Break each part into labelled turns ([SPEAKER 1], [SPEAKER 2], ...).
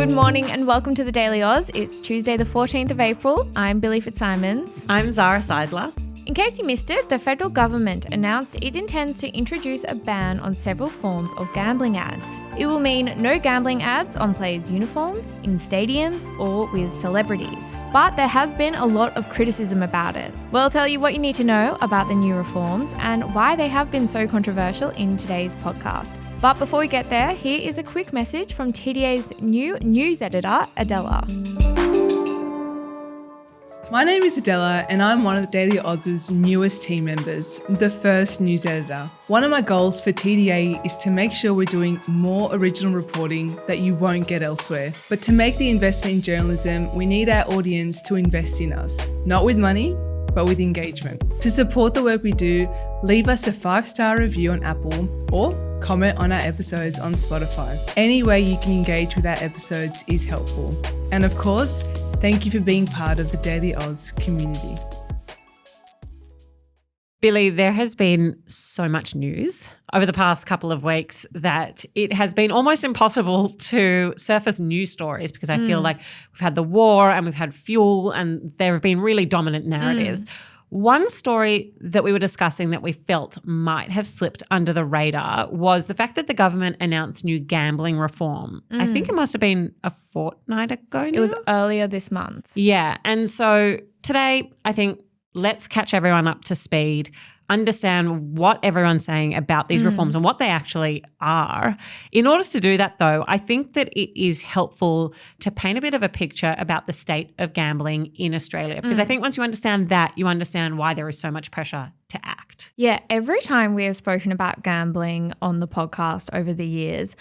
[SPEAKER 1] Good morning and welcome to the Daily Aus. It's Tuesday the 14th of April. I'm Billi FitzSimons.
[SPEAKER 2] I'm Zara Seidler.
[SPEAKER 1] In case you missed it, the federal government announced it intends to introduce a ban on several forms of gambling ads. It will mean no gambling ads on players' uniforms, in stadiums, or with celebrities. But there has been a lot of criticism about it. We'll tell you what you need to know about the new reforms and why they have been so controversial in today's podcast. But before we get there, here is a quick message from TDA's new news editor, Adela.
[SPEAKER 3] My name is Adela and I'm one of the Daily Aus's newest team members, the first news editor. One of my goals for TDA is to make sure we're doing more original reporting that you won't get elsewhere. But to make the investment in journalism, we need our audience to invest in us, not with money, but with engagement. To support the work we do, leave us a 5-star review on Apple or comment on our episodes on Spotify. Any way you can engage with our episodes is helpful. And of course, thank you for being part of the Daily Aus community.
[SPEAKER 2] Billi, there has been so much news over the past couple of weeks that it has been almost impossible to surface news stories because I feel like we've had the war and we've had fuel and there have been really dominant narratives. One story that we were discussing that we felt might have slipped under the radar was the fact that the government announced new gambling reform. I think it must have been a fortnight ago now.
[SPEAKER 1] It was earlier this month.
[SPEAKER 2] Yeah. And so today, I think let's catch everyone up to speed, understand what everyone's saying about these reforms and what they actually are. In order to do that, though, I think that it is helpful to paint a bit of a picture about the state of gambling in Australia because I think once you understand that, you understand why there is so much pressure to act.
[SPEAKER 1] Yeah, every time we have spoken about gambling on the podcast over the years,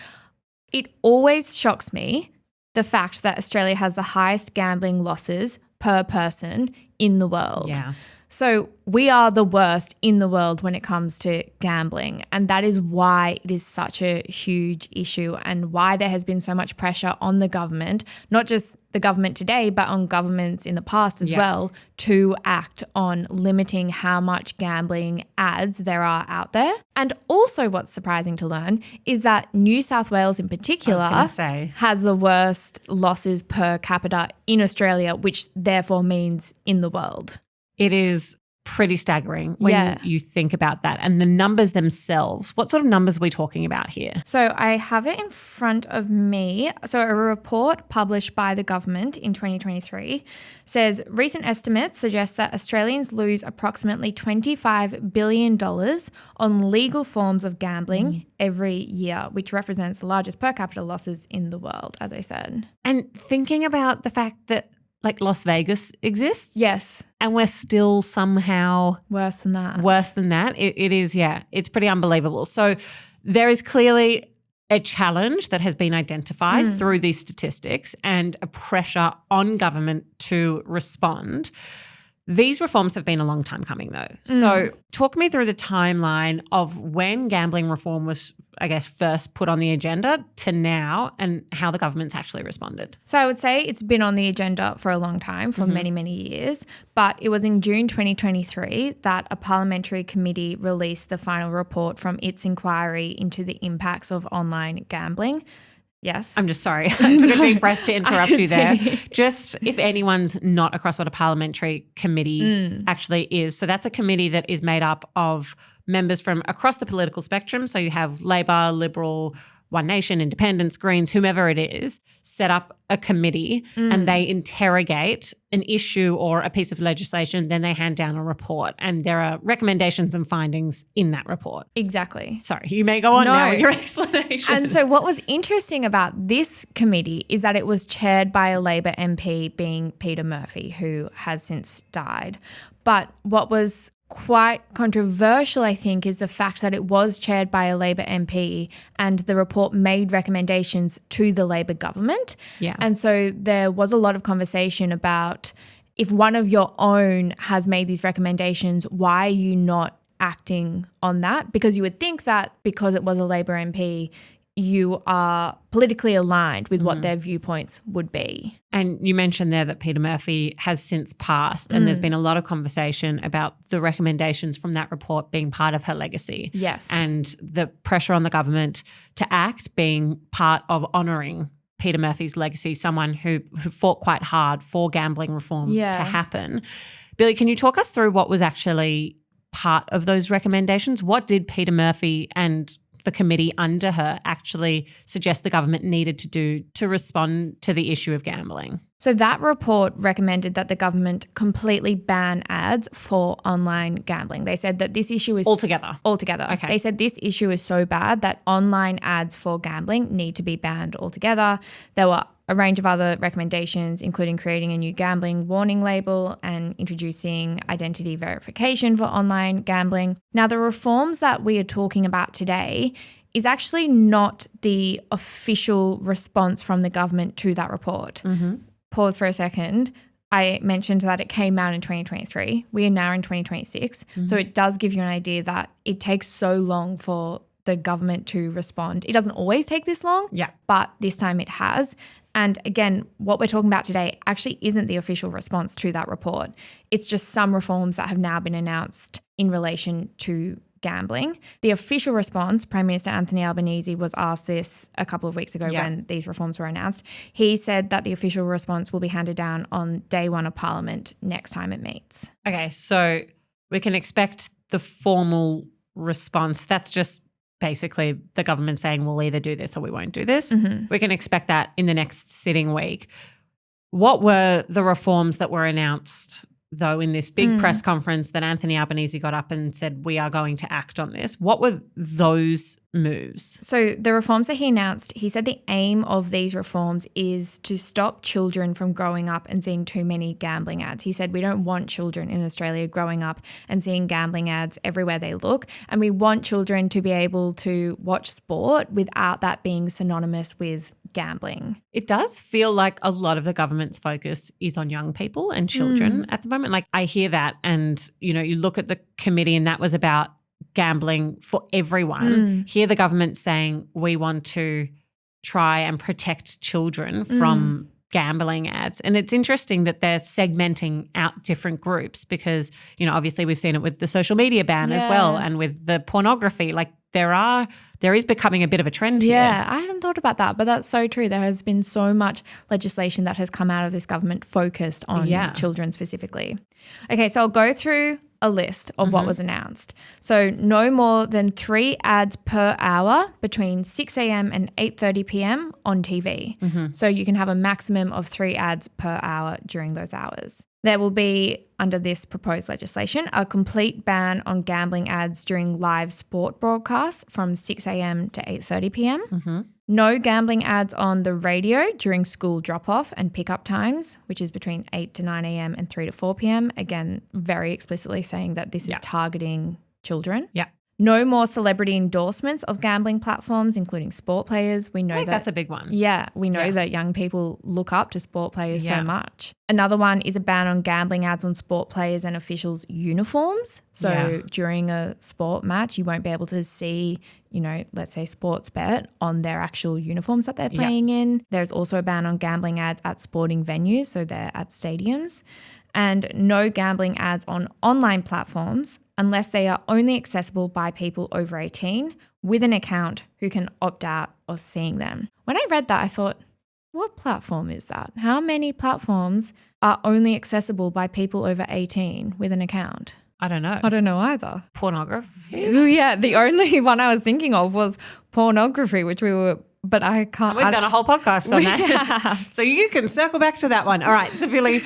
[SPEAKER 1] it always shocks me the fact that Australia has the highest gambling losses per person in the world.
[SPEAKER 2] Yeah.
[SPEAKER 1] So we are the worst in the world when it comes to gambling, and that is why it is such a huge issue and why there has been so much pressure on the government, not just the government today, but on governments in the past as well, to act on limiting how much gambling ads there are out there. And also what's surprising to learn is that New South Wales in particular has the worst losses per capita in Australia, which therefore means in the world.
[SPEAKER 2] It is pretty staggering when you think about that. And the numbers themselves, what sort of numbers are we talking about here?
[SPEAKER 1] So I have it in front of me. So a report published by the government in 2023 says recent estimates suggest that Australians lose approximately $25 billion on legal forms of gambling every year, which represents the largest per capita losses in the world, as I said.
[SPEAKER 2] And thinking about the fact that like Las Vegas exists.
[SPEAKER 1] Yes.
[SPEAKER 2] And we're still somehow
[SPEAKER 1] worse than that.
[SPEAKER 2] It is, it's pretty unbelievable. So there is clearly a challenge that has been identified through these statistics and a pressure on government to respond. These reforms have been a long time coming though. So talk me through the timeline of when gambling reform was, I guess, first put on the agenda to now and how the government's actually responded.
[SPEAKER 1] So I would say it's been on the agenda for a long time, for many, many years. But it was in June 2023 that a parliamentary committee released the final report from its inquiry into the impacts of online gambling. Yes.
[SPEAKER 2] I'm just sorry. I took a deep breath to interrupt you there. Just if anyone's not across what a parliamentary committee actually is. So that's a committee that is made up of members from across the political spectrum. So you have Labor, Liberal, One Nation, Independents, Greens, whomever it is, set up a committee and they interrogate an issue or a piece of legislation, then they hand down a report and there are recommendations and findings in that report.
[SPEAKER 1] Exactly.
[SPEAKER 2] Sorry, you may go on now with your explanation.
[SPEAKER 1] And so what was interesting about this committee is that it was chaired by a Labor MP, being Peter Murphy, who has since died. But what was quite controversial, I think, is the fact that it was chaired by a Labor MP and the report made recommendations to the Labor government.
[SPEAKER 2] Yeah.
[SPEAKER 1] And so there was a lot of conversation about if one of your own has made these recommendations, why are you not acting on that? Because you would think that because it was a Labor MP, you are politically aligned with what their viewpoints would be.
[SPEAKER 2] And you mentioned there that Peter Murphy has since passed and there's been a lot of conversation about the recommendations from that report being part of her legacy.
[SPEAKER 1] Yes.
[SPEAKER 2] And the pressure on the government to act being part of honouring Peter Murphy's legacy, someone who fought quite hard for gambling reform to happen. Billi, can you talk us through what was actually part of those recommendations? What did Peter Murphy and the committee under her actually suggest the government needed to do to respond to the issue of gambling?
[SPEAKER 1] So that report recommended that the government completely ban ads for online gambling. They said that this issue is
[SPEAKER 2] altogether.
[SPEAKER 1] Okay. They said this issue is so bad that online ads for gambling need to be banned altogether. There were a range of other recommendations, including creating a new gambling warning label and introducing identity verification for online gambling. Now, the reforms that we are talking about today is actually not the official response from the government to that report.
[SPEAKER 2] Mm-hmm.
[SPEAKER 1] Pause for a second. I mentioned that it came out in 2023. We are now in 2026.
[SPEAKER 2] Mm-hmm.
[SPEAKER 1] So it does give you an idea that it takes so long for the government to respond. It doesn't always take this long, but this time it has. And again, what we're talking about today actually isn't the official response to that report. It's just some reforms that have now been announced in relation to gambling. The official response, Prime Minister Anthony Albanese was asked this a couple of weeks ago when these reforms were announced. He said that the official response will be handed down on day one of Parliament next time it meets.
[SPEAKER 2] Okay, so we can expect the formal response. That's just basically the government saying we'll either do this or we won't do this.
[SPEAKER 1] Mm-hmm.
[SPEAKER 2] We can expect that in the next sitting week. What were the reforms that were announced, though, in this big press conference that Anthony Albanese got up and said, we are going to act on this? What were those moves?
[SPEAKER 1] So the reforms that he announced, he said the aim of these reforms is to stop children from growing up and seeing too many gambling ads. He said we don't want children in Australia growing up and seeing gambling ads everywhere they look, and we want children to be able to watch sport without that being synonymous with gambling.
[SPEAKER 2] It does feel like a lot of the government's focus is on young people and children at the moment. Like, I hear that, and you look at the committee and that was about gambling for everyone. Here the government's saying we want to try and protect children from gambling ads. And it's interesting that they're segmenting out different groups because, obviously we've seen it with the social media ban as well, and with the pornography. Like, there is becoming a bit of a trend here.
[SPEAKER 1] Yeah, I hadn't thought about that, but that's so true. There has been so much legislation that has come out of this government focused on children specifically. Okay, so I'll go through a list of what was announced. So no more than 3 ads per hour between 6 a.m. and 8:30 p.m. on TV. So you can have a maximum of 3 ads per hour during those hours. There will be, under this proposed legislation, a complete ban on gambling ads during live sport broadcasts from 6 a.m. to 8:30 p.m. No gambling ads on the radio during school drop-off and pick-up times, which is between 8 to 9 a.m. and 3 to 4 p.m. Again, very explicitly saying that this is targeting children.
[SPEAKER 2] Yeah.
[SPEAKER 1] No more celebrity endorsements of gambling platforms, including sport players. We know
[SPEAKER 2] that's a big one.
[SPEAKER 1] Yeah, we know that young people look up to sport players so much. Another one is a ban on gambling ads on sport players and officials' uniforms. So during a sport match, you won't be able to see, let's say Sportsbet on their actual uniforms that they're playing in. There's also a ban on gambling ads at sporting venues, so they're at stadiums. And no gambling ads on online platforms unless they are only accessible by people over 18 with an account who can opt out of seeing them. When I read that, I thought, what platform is that? How many platforms are only accessible by people over 18 with an account?
[SPEAKER 2] I don't know.
[SPEAKER 1] I don't know either.
[SPEAKER 2] Pornography?
[SPEAKER 1] Yeah, the only one I was thinking of was pornography, but I can't.
[SPEAKER 2] We've done a whole podcast on that. So you can circle back to that one. All right, so Billi.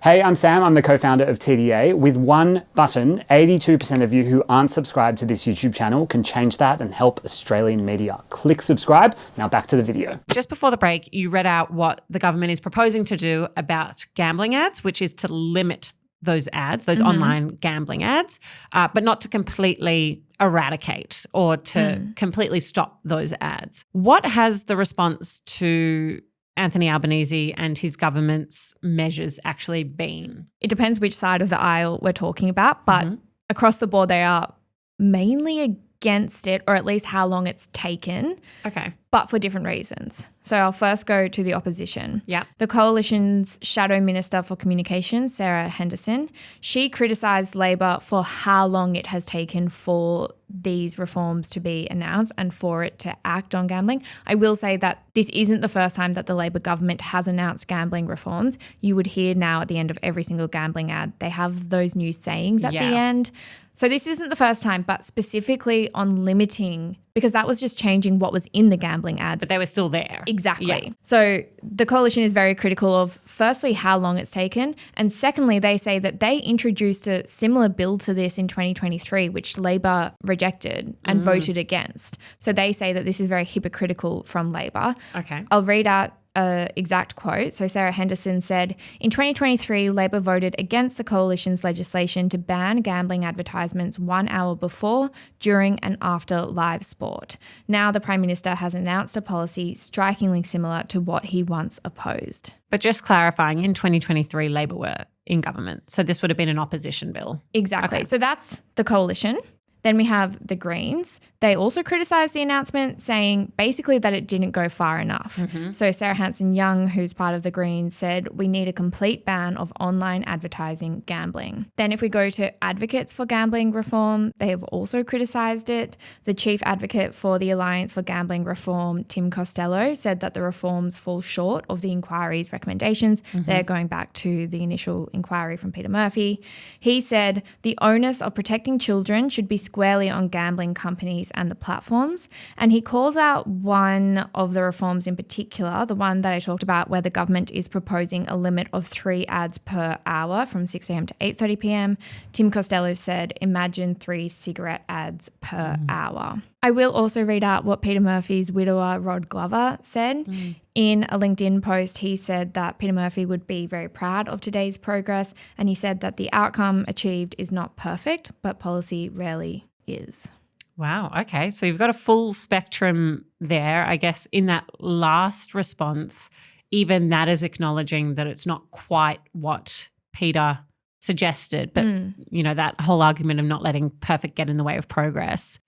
[SPEAKER 4] Hey, I'm Sam. I'm the co-founder of TDA. With one button, 82% of you who aren't subscribed to this YouTube channel can change that and help Australian media. Click subscribe. Now back to the video.
[SPEAKER 2] Just before the break, you read out what the government is proposing to do about gambling ads, which is to limit those ads, those online gambling ads, but not to completely eradicate or to completely stop those ads. What has the response to Anthony Albanese and his government's measures actually been?
[SPEAKER 1] It depends which side of the aisle we're talking about, but across the board they are mainly against it, or at least how long it's taken.
[SPEAKER 2] Okay.
[SPEAKER 1] But for different reasons. So I'll first go to the opposition.
[SPEAKER 2] Yeah.
[SPEAKER 1] The Coalition's Shadow Minister for Communications, Sarah Henderson, she criticised Labor for how long it has taken for these reforms to be announced and for it to act on gambling. I will say that this isn't the first time that the Labor government has announced gambling reforms. You would hear now at the end of every single gambling ad, they have those new sayings at the end. So this isn't the first time, but specifically on limiting, because that was just changing what was in the gambling ads.
[SPEAKER 2] But they were still there.
[SPEAKER 1] Exactly.
[SPEAKER 2] Yeah.
[SPEAKER 1] So the Coalition is very critical of, firstly, how long it's taken. And secondly, they say that they introduced a similar bill to this in 2023, which Labor rejected and voted against. So they say that this is very hypocritical from Labor.
[SPEAKER 2] Okay.
[SPEAKER 1] I'll read out an exact quote. So Sarah Henderson said, in 2023, Labor voted against the Coalition's legislation to ban gambling advertisements 1 hour before, during and after live sport. Now the Prime Minister has announced a policy strikingly similar to what he once opposed.
[SPEAKER 2] But just clarifying, in 2023, Labor were in government. So this would have been an opposition bill.
[SPEAKER 1] Exactly.
[SPEAKER 2] Okay.
[SPEAKER 1] So that's the Coalition. Then we have the Greens. They also criticised the announcement, saying basically that it didn't go far enough. So Sarah Hanson-Young, who's part of the Greens, said we need a complete ban of online advertising gambling. Then if we go to advocates for gambling reform, they have also criticised it. The chief advocate for the Alliance for Gambling Reform, Tim Costello, said that the reforms fall short of the inquiry's recommendations. They're going back to the initial inquiry from Peter Murphy. He said the onus of protecting children should be squarely on gambling companies and the platforms. And he called out one of the reforms in particular, the one that I talked about where the government is proposing a limit of 3 ads per hour from 6 a.m. to 8:30 p.m. Tim Costello said, imagine 3 cigarette ads per hour. I will also read out what Peter Murphy's widower, Rod Glover, said. In a LinkedIn post, he said that Peter Murphy would be very proud of today's progress, and he said that the outcome achieved is not perfect, but policy rarely is.
[SPEAKER 2] Wow. Okay. So you've got a full spectrum there. I guess in that last response, even that is acknowledging that it's not quite what Peter suggested, but, you know, that whole argument of not letting perfect get in the way of progress.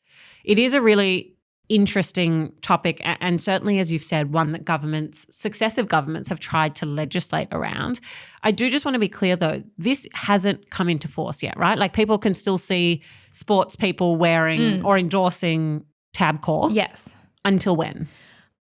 [SPEAKER 2] It is a really interesting topic and certainly, as you've said, one that successive governments have tried to legislate around. I do just want to be clear though, this hasn't come into force yet, right? Like people can still see sports people wearing or endorsing Tabcorp.
[SPEAKER 1] Yes.
[SPEAKER 2] Until when?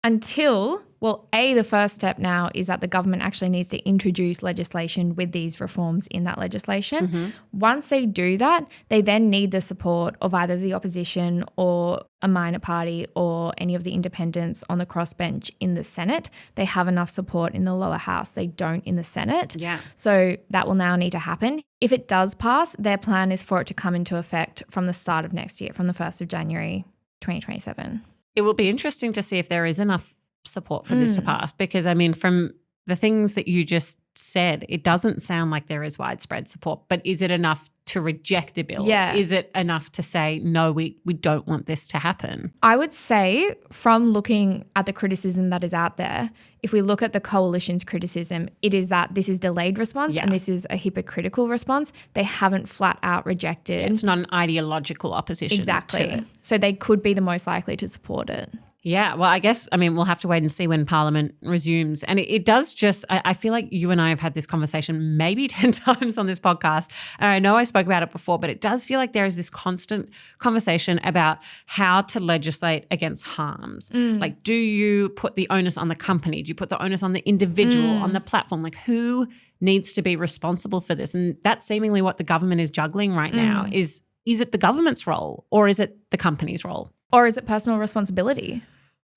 [SPEAKER 1] Until, well, the first step now is that the government actually needs to introduce legislation with these reforms in that legislation. Once they do that, they then need the support of either the opposition or a minor party or any of the independents on the crossbench in the Senate. They have enough support in the lower house. They don't in the Senate.
[SPEAKER 2] Yeah.
[SPEAKER 1] So that will now need to happen. If it does pass, their plan is for it to come into effect from the start of next year, from the 1st of January 2027.
[SPEAKER 2] It will be interesting to see if there is enough support for this to pass because, I mean, from the things that you just said, it doesn't sound like there is widespread support, but is it enough to reject a bill?
[SPEAKER 1] Yeah.
[SPEAKER 2] Is it enough to say, no, we don't want this to happen?
[SPEAKER 1] I would say from looking at the criticism that is out there, if we look at the Coalition's criticism, it is that this is delayed response and this is a hypocritical response. They haven't flat out rejected.
[SPEAKER 2] It's not an ideological opposition.
[SPEAKER 1] Exactly.
[SPEAKER 2] To it.
[SPEAKER 1] So they could be the most likely to support it.
[SPEAKER 2] Yeah, well, I guess, I mean, we'll have to wait and see when Parliament resumes. And it does just, I feel like you and I have had this conversation maybe 10 times on this podcast. And I know I spoke about it before, but it does feel like there is this constant conversation about how to legislate against harms. Like, do you put the onus on the company? Do you put the onus on the individual, on the platform? Like, who needs to be responsible for this? And that's seemingly what the government is juggling right now. Is it the government's role or is it the company's role?
[SPEAKER 1] Or is it personal responsibility?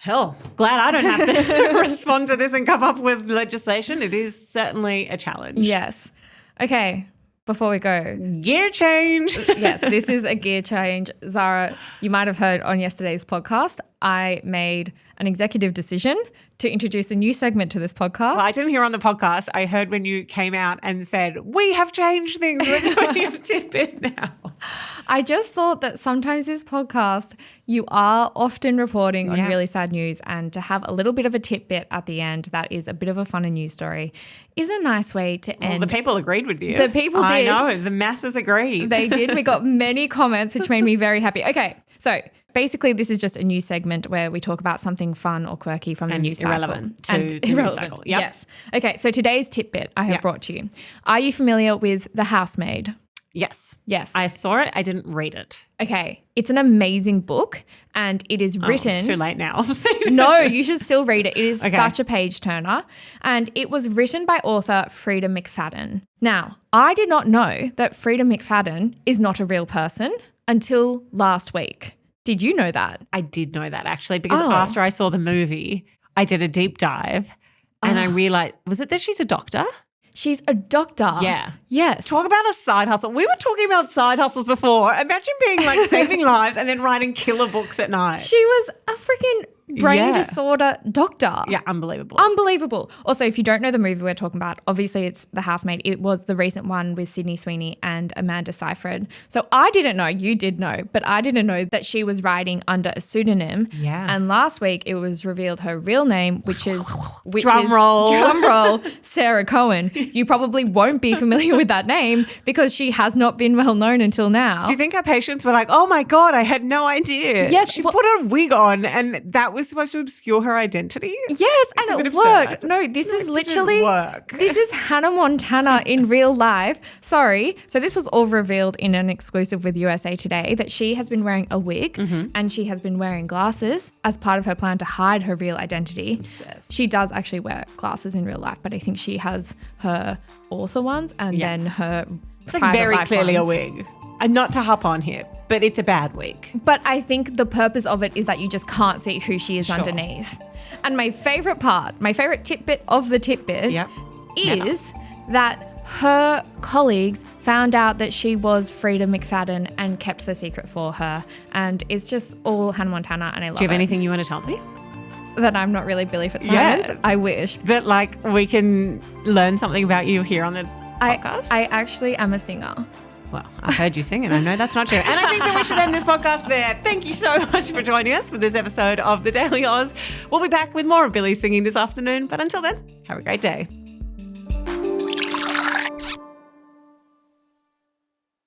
[SPEAKER 2] Hell, glad I don't have to respond to this and come up with legislation. It is certainly a challenge.
[SPEAKER 1] Yes. Okay, before we go.
[SPEAKER 2] Gear change.
[SPEAKER 1] Yes, this is a gear change. Zara, you might have heard on yesterday's podcast, I made an executive decision to introduce a new segment to this podcast.
[SPEAKER 2] Well, I didn't hear on the podcast. I heard when you came out and said, we have changed things. We're doing a tidbit now.
[SPEAKER 1] I just thought that sometimes this podcast, you are often reporting on really sad news, and to have a little bit of a tidbit at the end that is a bit of a funny news story is a nice way to end.
[SPEAKER 2] Well, the people agreed with you.
[SPEAKER 1] The people did.
[SPEAKER 2] I know. The masses agreed.
[SPEAKER 1] They did. We got many comments, which made me very happy. Okay, so basically this is just a news segment where we talk about something fun or quirky from the news
[SPEAKER 2] irrelevant
[SPEAKER 1] cycle.
[SPEAKER 2] to the news cycle. Yep.
[SPEAKER 1] Yes. Okay, so today's tidbit I have brought to you. Are you familiar with The Housemaid?
[SPEAKER 2] Yes.
[SPEAKER 1] Yes.
[SPEAKER 2] I saw it. I didn't read it.
[SPEAKER 1] Okay, it's an amazing book, and it is written.
[SPEAKER 2] It's too late now. I've seen it.
[SPEAKER 1] No, you should still read it. It is such a page turner, and it was written by author Frida McFadden. Now, I did not know that Frida McFadden is not a real person until last week. Did you know that?
[SPEAKER 2] I did know that actually, because after I saw the movie, I did a deep dive and I realized, was it that she's a doctor?
[SPEAKER 1] She's a doctor.
[SPEAKER 2] Yeah.
[SPEAKER 1] Yes.
[SPEAKER 2] Talk about a side hustle. We were talking about side hustles before. Imagine being like saving lives and then writing killer books at night.
[SPEAKER 1] She was a freaking brain disorder doctor.
[SPEAKER 2] Yeah, unbelievable.
[SPEAKER 1] Unbelievable. Also, if you don't know the movie we're talking about, obviously it's The Housemaid. It was the recent one with Sydney Sweeney and Amanda Seyfried. So I didn't know, you did know, but I didn't know that she was writing under a pseudonym.
[SPEAKER 2] Yeah.
[SPEAKER 1] And last week it was revealed her real name, which is
[SPEAKER 2] Drum roll,
[SPEAKER 1] Sarah Cohen. You probably won't be familiar with that name because she has not been well known until now.
[SPEAKER 2] Do you think her patients were like, oh my God, I had no idea?
[SPEAKER 1] Yes.
[SPEAKER 2] She put a wig on and that was supposed to obscure her identity?
[SPEAKER 1] Yes,
[SPEAKER 2] It's a
[SPEAKER 1] and
[SPEAKER 2] bit
[SPEAKER 1] it worked.
[SPEAKER 2] absurd.
[SPEAKER 1] No, this is
[SPEAKER 2] It
[SPEAKER 1] literally,
[SPEAKER 2] didn't work.
[SPEAKER 1] this is Hannah Montana in real life. Sorry. So this was all revealed in an exclusive with USA Today that she has been wearing a wig and she has been wearing glasses as part of her plan to hide her real identity.
[SPEAKER 2] Obsessed.
[SPEAKER 1] She does actually wear glasses in real life, but I think she has her author ones and then her
[SPEAKER 2] It's like
[SPEAKER 1] private
[SPEAKER 2] very
[SPEAKER 1] life
[SPEAKER 2] clearly
[SPEAKER 1] ones.
[SPEAKER 2] a wig. And not to hop on here, but it's a bad wig.
[SPEAKER 1] But I think the purpose of it is that you just can't see who she is underneath. And my favorite part, my favorite tidbit of the tidbit is that her colleagues found out that she was Frida McFadden and kept the secret for her. And it's just all Hannah Montana and I love it.
[SPEAKER 2] Do you have anything you want to tell me?
[SPEAKER 1] That I'm not really Billi FitzSimons?
[SPEAKER 2] Yeah.
[SPEAKER 1] I wish.
[SPEAKER 2] That like we can learn something about you here on the podcast?
[SPEAKER 1] I actually am a singer.
[SPEAKER 2] Well, I heard you sing and I know that's not true. And I think that we should end this podcast there. Thank you so much for joining us for this episode of The Daily Aus. We'll be back with more of Billi singing this afternoon. But until then, have a great day.